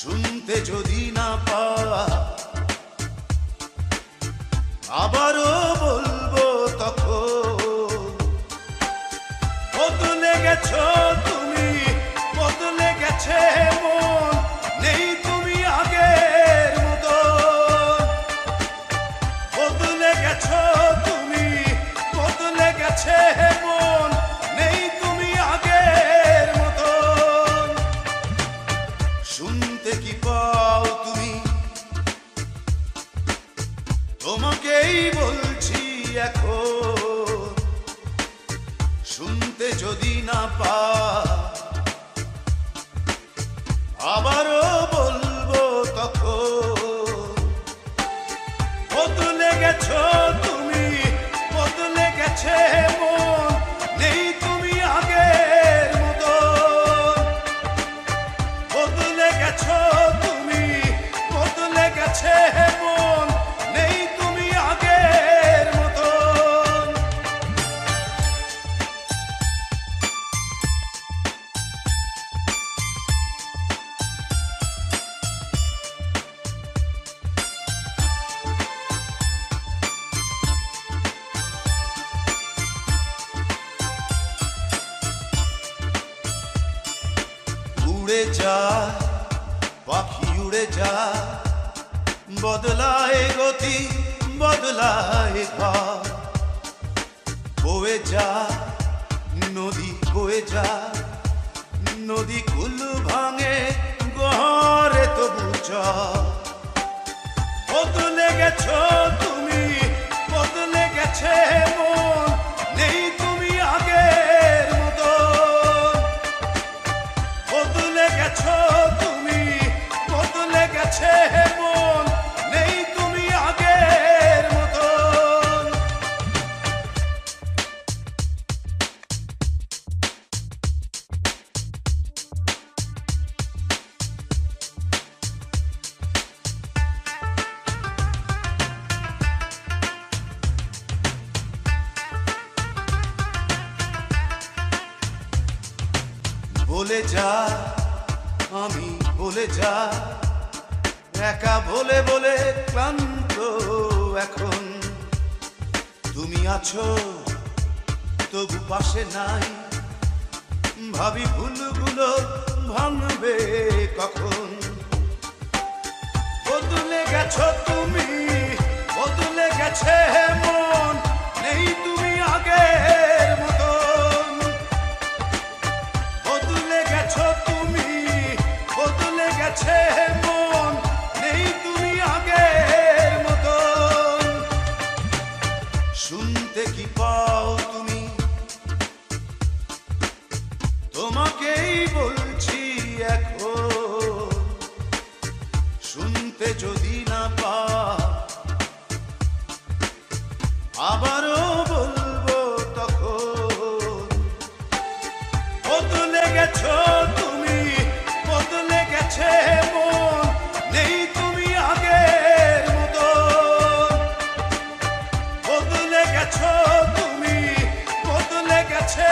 শুনতে যদি না পা আবারও বলবো তখন বদলে গেছো তুমি, বদলে গেছে মন, নেই তুমি আগের মতো। বদলে গেছো তুমি, বদলে গেছে মন, নেই তুমি আগের মতো। শুনতে কি পাও তুমি, তোমাকেই বলছি এখন। শুনতে যদি না পা আবারও বলবো তখন বদলে গেছো তুমি, বদলে গেছে মন, নেই তুমি আগের মতো। বদলে গেছো তুমি, বদলে গেছে মন, নেই তুমি আগের মতো। উড়ে যায় পাখি, উড়ে যায়, বদলায় গতি, বদলায় ঘর। বয়ে যায় নদী, বয়ে যায় নদী, কুল ভাঙে গহরে তবু জল। বদলে গেছো তুমি, বদলে গেছে মন, নেই তুমি আগের মতো। বদলে গেছো তুমি, বদলে গেছে মন, নেই তুমি আগের মতো। বলে যা আমি, বলে যা, একা বলে বলে ক্লান্ত এখন। তুমি আছো তবু পাশে নাই, ভাবি ভুলগুলো ভাঙবে কখন। বদলে গেছো তুমি, বদলে গেছে মন, নেই তুমি আগের মতন। বদলে গেছো তুমি, বদলে গেছে মন, নেই তুমি আগের মতন। শুনতে কি পাও তুমি, তোমাকেই বলছি এখন। শুনতে যদি না পা আবারও বলবো তখন বদলে গেছো তুমি, বদলে গেছে মন, নেই তুমি আগের মতো। বদলে গেছো তুমি, বদলে গেছে